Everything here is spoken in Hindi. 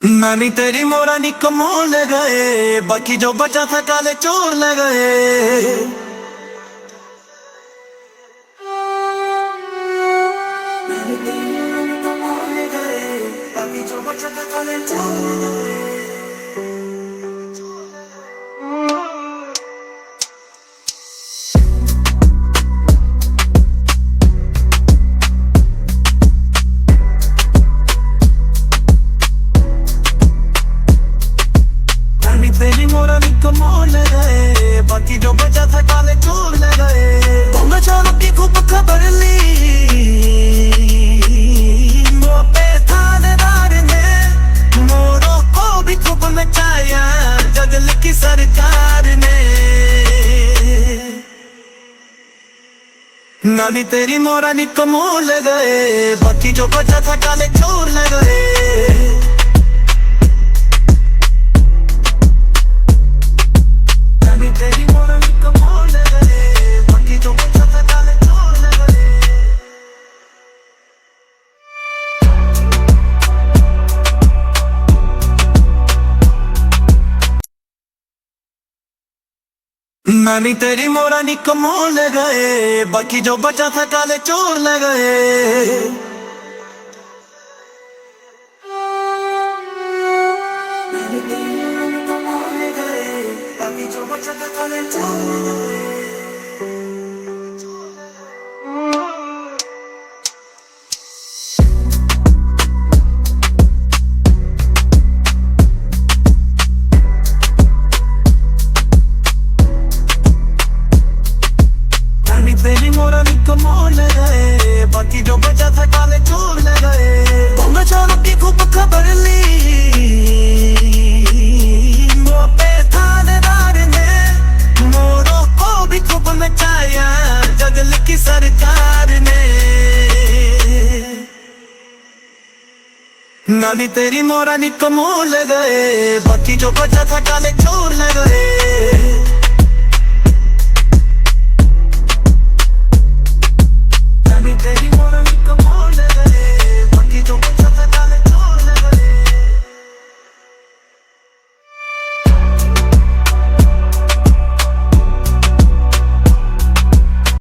नानी तेरी मोरा नी कमोल ले गए, बाकी जो बचा था काले चोर ले गए। नानी तेरी मोरा नी कमोल ले गए, बाकी जो बचा था काले चोर ले गए। तेरी मोरा नी कमोल ले गए, बाकी जो बचा था काले चोर ले गए। बोंगा चारों की खूब खबर ली, मोपे थानेदार ने मोरों को भी खूब मचाया, जगल की सरकार ने। नानी तेरी मोरा नी कमोल ले गए, बाकी जो बचा था काले चोर ले गए। तेरी मोरा नी कमोल ले गए, बाकी जो बचा था काले चोर ले गए। नानी तेरी मोरा नी कमोल ले गए, बाकी जो बचा था काले चोर ले गए। जो बचा था काले चोर ले गए। नानी तेरी मोरा नी कमोल ले गए, बाकी जो बचा था काले चोर ले गए। बोंगा चारों की खूब खबर ली, मोपे थानेदार ने मोरों को भी खूब मचाया, जगल की सरकार ने। नानी तेरी मोरा नी कमोल ले गए, बाकी जो बचा था काले चोर ले गए।